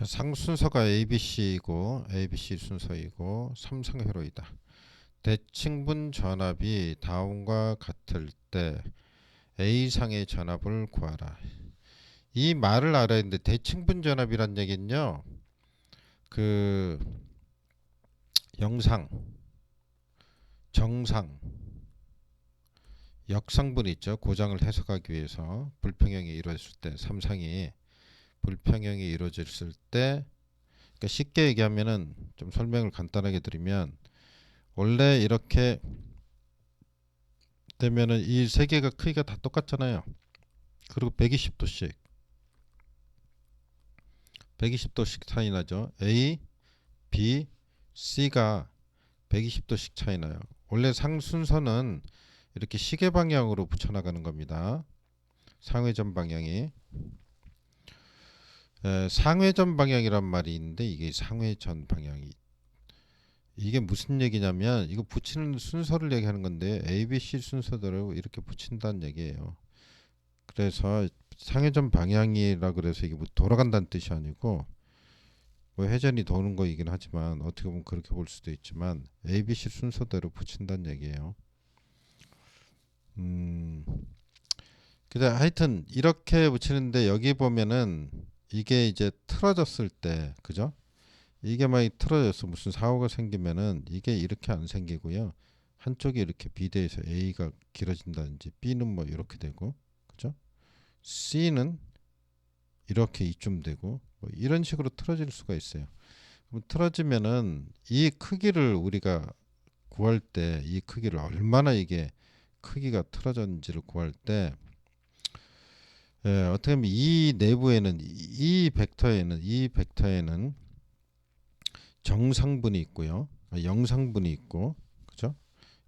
상순서가 ABC이고 ABC 순서이고 삼성회로이다. 대칭분 전압이 다음과 같을 때 A상의 전압을 구하라. 이 말을 알아야 되는데 대칭분 전압이란 얘기는요. 그 영상, 정상, 역상분 있죠. 고장을 해석하기 위해서 불평형이 이루어졌을 때 삼상이 불평형이 이루어졌을 때 그러니까 쉽게 얘기하면은 좀 설명을 간단하게 드리면 원래 이렇게 되면은 이 세 개가 크기가 다 똑같잖아요. 그리고 120도씩 차이 나죠. A, B, C가 120도씩 차이 나요. 원래 상순서는 이렇게 시계 방향으로 붙여나가는 겁니다. 상회전 방향이 상회전 방향이란 말이 있는데 이게 상회전 방향이 이게 무슨 얘기냐면 이거 붙이는 순서를 얘기하는 건데 A, B, C 순서대로 이렇게 붙인다는 얘기예요. 그래서 상회전 방향이라 그래서 이게 뭐 돌아간다는 뜻이 아니고 뭐 회전이 도는 거이긴 하지만 어떻게 보면 그렇게 볼 수도 있지만 A, B, C 순서대로 붙인다는 얘기예요. 음, 근데 하여튼 이렇게 붙이는데 여기 보면은 이게 이제 틀어졌을 때 그죠? 이게 많이 틀어져서 무슨 사고가 생기면은 이게 이렇게 안 생기고요. 한쪽이 이렇게 비대해서 A가 길어진다든지 B는 뭐 이렇게 되고 그죠? C는 이렇게 이쯤 되고 뭐 이런 식으로 틀어질 수가 있어요. 그럼 틀어지면은 이 크기를 우리가 구할 때 이 크기를 얼마나 이게 크기가 틀어졌는지를 구할 때 어떻게 하면 이 내부에는 이 벡터에는 정상분이 있고요. 영상분이 있고 그죠?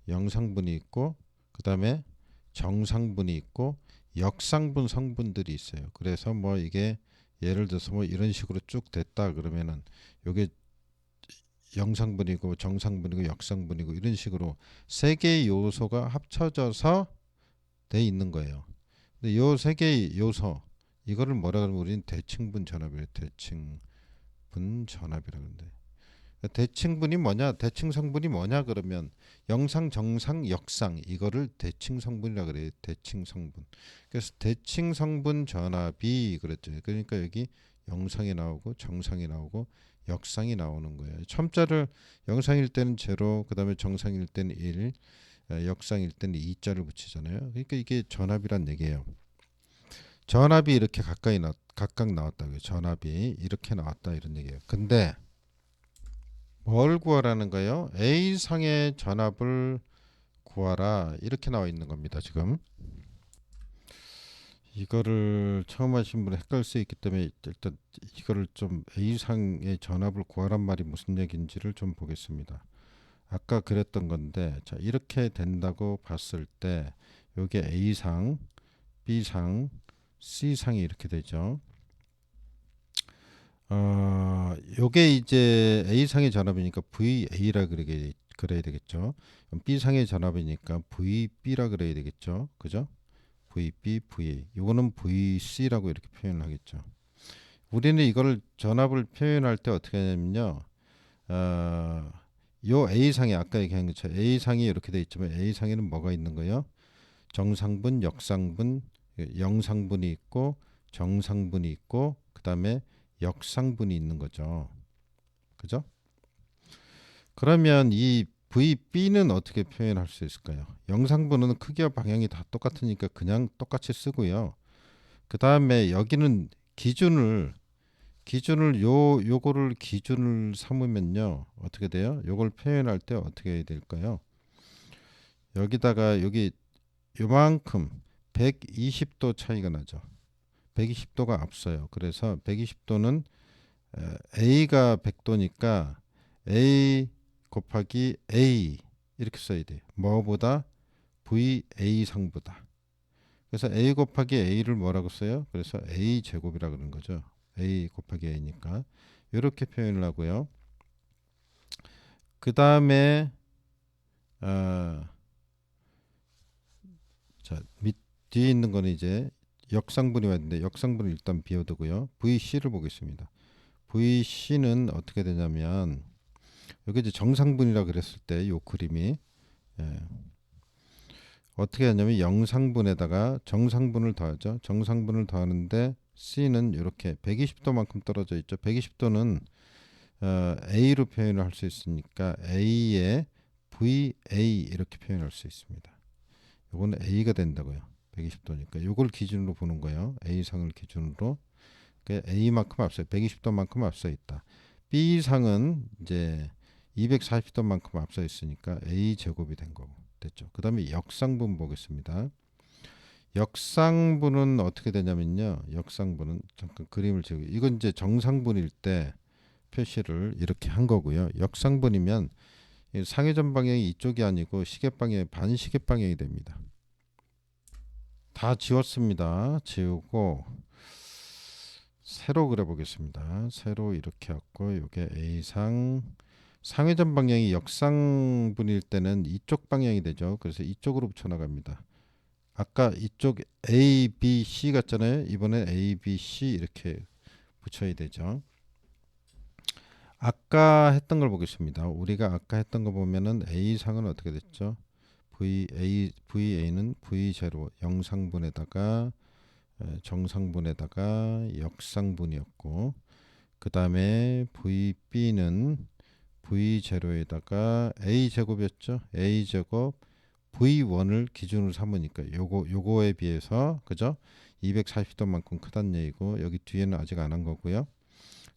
영상분이 있고 그다음에 정상분이 있고 역상분 성분들이 있어요. 그래서 뭐 이게 예를 들어서 뭐 이런 식으로 쭉 됐다 그러면은 요게 영상분이고 정상분이고 역상분이고 이런 식으로 세 개의 요소가 합쳐져서 돼 있는 거예요. 근데 요 세 개의 요소 이거를 뭐라 그러면 우리는 대칭분 전압이래요. 대칭분 전압이라고 하는데 대칭분이 뭐냐? 대칭성분이 뭐냐? 그러면 영상, 정상, 역상 이거를 대칭성분이라 그래요. 대칭성분. 그래서 대칭성분 전압이 그랬죠. 그러니까 여기 영상이 나오고 정상이 나오고 역상이 나오는 거예요. 첨자를 영상일 때는 제로, 그다음에 정상일 때는 1, 역상일 때는 2자를 붙이잖아요. 그러니까 이게 전압이란 얘기예요. 전압이 이렇게 각각 나왔다고요. 전압이 이렇게 나왔다 이런 얘기예요. 근데 뭘 구하라는 거예요? A상의 전압을 구하라 이렇게 나와 있는 겁니다. 지금 이거를 처음 하신 분은 헷갈릴 수 있기 때문에 일단 이거를 좀 A상의 전압을 구하란 말이 무슨 얘기인지를 좀 보겠습니다. 아까 그랬던 건데 자 이렇게 된다고 봤을 때 요게 A상, B상, C상이 이렇게 되죠. 요게 이제 A상의 전압이니까 VA라 그래야 되겠죠. 그럼 B상의 전압이니까 VB라 그래야 되겠죠. 그죠? VB, VA. 요거는 VC라고 이렇게 표현을 하겠죠. 우리는 이거를 전압을 표현할 때 어떻게 하냐면요. 어, 요 A상이 아까 얘기한 것처럼 A상이 이렇게 돼 있지만 A상에는 뭐가 있는 거예요? 정상분, 역상분, 영상분이 있고 정상분이 있고 그다음에 역상분이 있는 거죠. 그죠? 그러면 이 VB는 어떻게 표현할 수 있을까요? 영상분은 크기와 방향이 다 똑같으니까 그냥 똑같이 쓰고요. 그 다음에 여기는 기준을 요거를 기준을 삼으면요 어떻게 돼요? 요걸 표현할 때 어떻게 해야 될까요? 여기다가 여기 요만큼 120도 차이가 나죠. 120도가 앞서요. 그래서 120도는 A가 100도니까 A 곱하기 A 이렇게 써야 돼요. 뭐보다 VA 상보다. 그래서 A 곱하기 A를 뭐라고 써요? 그래서 A 제곱이라 그러는 거죠. A 곱하기 A니까 이렇게 표현을 하고요. 그 다음에 어, 자, 뒤에 있는 거는 이제 역상분이 왔는데 역상분을 일단 비워두고요. VC를 보겠습니다. VC는 어떻게 되냐면 여기 이제 정상분이라 그랬을 때 요 그림이 예, 어떻게 하냐면 영상분에다가 정상분을 더하죠. 정상분을 더하는데 C는 이렇게 120도만큼 떨어져 있죠. 120도는 A로 표현을 할 수 있으니까 A의 VA 이렇게 표현할 수 있습니다. 요거는 A가 된다고요. 120도니까 요걸 기준으로 보는 거예요. A상을 기준으로. A만큼 앞서 120도만큼 앞서 있다. B상은 이제 240도만큼 앞서 있으니까 A 제곱이 된 거고 됐죠. 그 다음에 역상분 보겠습니다. 역상분은 어떻게 되냐면요. 역상분은 잠깐 그림을 지우고 이건 이제 정상분일 때 표시를 이렇게 한 거고요. 역상분이면 상회전 방향이 이쪽이 아니고 시계 방향이 반시계 방향이 됩니다. 다 지웠습니다. 지우고 세로 그려 보겠습니다. 세로 이렇게 갖고 이게 A상 상회전 방향이 역상분일 때는 이쪽 방향이 되죠. 그래서 이쪽으로 붙여 나갑니다. 아까 이쪽 A, B, C 같잖아요. 이번엔 A, B, C 이렇게 붙여야 되죠. 아까 했던 걸 보겠습니다. 우리가 아까 했던 거 보면은 A상은 어떻게 됐죠? VA는 V0 영상분에다가 정상분에다가 역상분이었고 그 다음에 VB는 V0에다가 A제곱이었죠. A제곱 V1을 기준으로 삼으니까 요거에 비해서 그죠? 240도만큼 크다는 얘기고 여기 뒤에는 아직 안 한 거고요.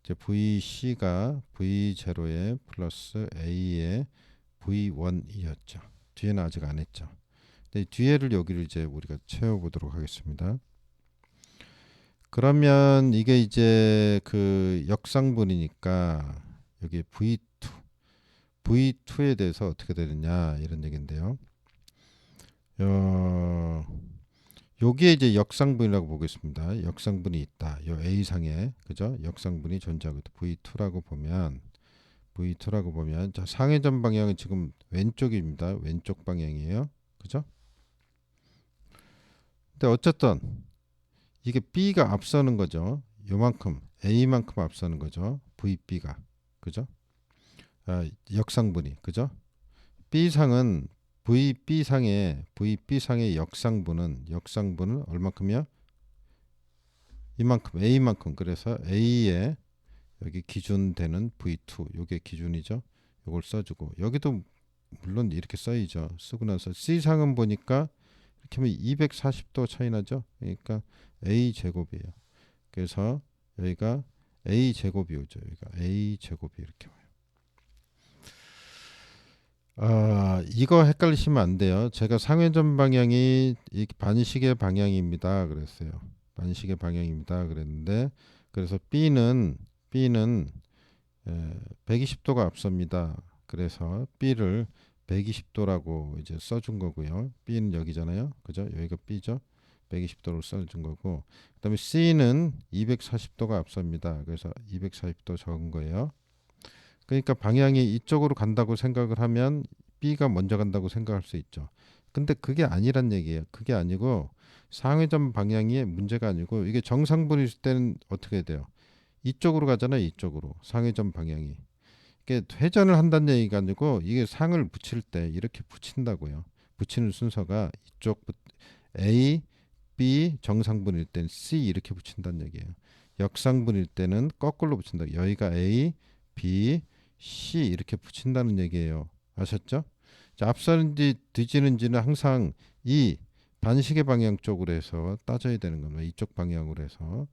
이제 VC가 V0에 플러스 A의 V1이었죠. 뒤에는 아직 안 했죠. 근데 뒤에를 여기를 이제 우리가 채워보도록 하겠습니다. 그러면 이게 이제 그 역상분이니까 여기 V2에 대해서 어떻게 되느냐 이런 얘기인데요. 여기에 이제 역상분이라고 보겠습니다. 역상분이 있다. 요 A상에 그죠? 역상분이 존재하고 V2라고 보면 자, 상회전 방향은 지금 왼쪽입니다. 왼쪽 방향이에요. 그죠? 근데 어쨌든 이게 B가 앞서는 거죠. 요만큼 A만큼 앞서는 거죠. VB가 그죠? 역상분이 그죠? B상은 VB상의 역상분은 얼마큼이요? 이만큼 A만큼. 그래서 A에 여기 기준되는 V2 요게 기준이죠. 요걸 써주고 여기도 물론 이렇게 써야죠. 쓰고 나서 C상은 보니까 이렇게 하면 240도 차이 나죠. 그러니까 A 제곱이에요. 그래서 여기가 A 제곱이 오죠. 여기가 A 제곱이 이렇게 와요. 이거 헷갈리시면 안 돼요. 제가 상회전 방향이 이 반시계 방향입니다. 그랬어요. 반시계 방향입니다. 그랬는데 그래서 B는 120도가 앞섭니다. 그래서 B를 120도라고 이제 써준 거고요. B는 여기잖아요. 그죠? 여기가 B죠. 120도로 써준 거고 그다음에 C는 240도가 앞섭니다. 그래서 240도 적은 거예요. 그러니까 방향이 이쪽으로 간다고 생각을 하면 B가 먼저 간다고 생각할 수 있죠. 근데 그게 아니란 얘기예요. 그게 아니고 상회전 방향이 문제가 아니고 이게 정상분일 때는 어떻게 돼요? 이쪽으로 가잖아요. 이쪽으로 상회전 방향이. 이게 회전을 한다는 얘기가 아니고 이게 상을 붙일 때 이렇게 붙인다고요. 붙이는 순서가 이쪽 A, B 정상분일 때는 C 이렇게 붙인다는 얘기예요. 역상분일 때는 거꾸로 붙인다. 여기가 A, B, C 이렇게 붙인다는 얘기예요. 아셨죠? 자, 앞서는지 뒤지는지는 항상 이 반시계 방향 쪽으로 해서 따져야 되는 겁니다. 이쪽 방향으로 해서.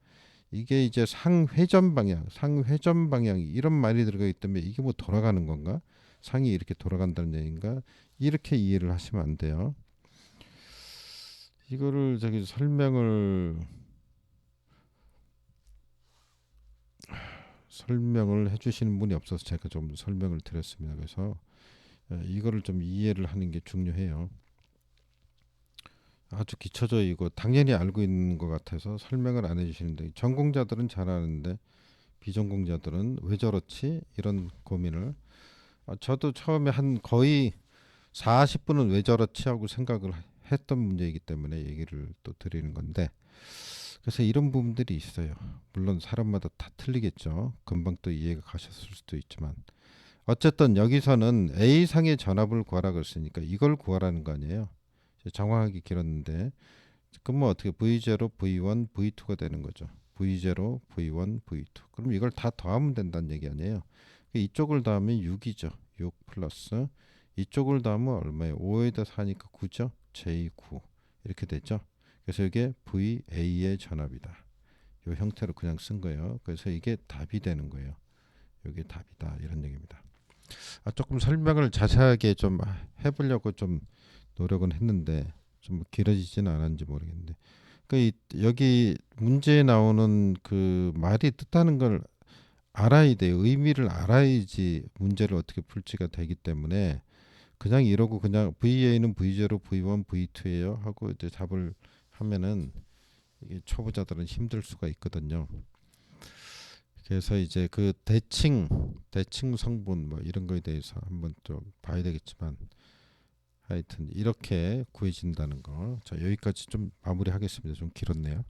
이게 이제 상회전 방향이 이런 말이 들어가기 때문에 이게 뭐 돌아가는 건가? 상이 이렇게 돌아간다는 얘기인가? 이렇게 이해를 하시면 안 돼요. 이거를 저기 설명을 해주시는 분이 없어서 제가 좀 설명을 드렸습니다. 그래서 이거를 좀 이해를 하는 게 중요해요. 아주 기초죠. 이거 당연히 알고 있는 것 같아서 설명을 안 해주시는데 전공자들은 잘 아는데 비전공자들은 왜 저렇지? 이런 고민을 저도 처음에 한 거의 40분은 왜 저렇지 하고 생각을 했던 문제이기 때문에 얘기를 또 드리는 건데 그래서 이런 부분들이 있어요. 물론 사람마다 다 틀리겠죠. 금방 또 이해가 가셨을 수도 있지만 어쨌든 여기서는 A상의 전압을 구하라 그랬으니까 이걸 구하라는 거 아니에요. 장황하게 길었는데 그럼 뭐 어떻게 V0, V1, V2가 되는 거죠. V0, V1, V2. 그럼 이걸 다 더하면 된다는 얘기 아니에요. 이쪽을 더하면 6이죠. 6 플러스 이쪽을 더하면 얼마예요? 5에다 4니까 9죠. J9 이렇게 됐죠. 그래서 이게 VA의 전압이다. 이 형태로 그냥 쓴 거예요. 그래서 이게 답이 되는 거예요. 이게 답이다 이런 얘기입니다. 조금 설명을 자세하게 좀 해보려고 좀 노력은 했는데 좀 길어지지는 않았는지 모르겠는데 여기 문제에 나오는 그 말이 뜻하는 걸 알아야 돼요. 의미를 알아야지 문제를 어떻게 풀지가 되기 때문에 그냥 이러고 그냥 VA는 V0, V1, V2예요 하고 이제 답을 하면은 이게 초보자들은 힘들 수가 있거든요. 그래서 이제 그 대칭 성분 뭐 이런 거에 대해서 한번 좀 봐야 되겠지만 하여튼 이렇게 구해진다는 거. 자, 여기까지 좀 마무리하겠습니다. 좀 길었네요.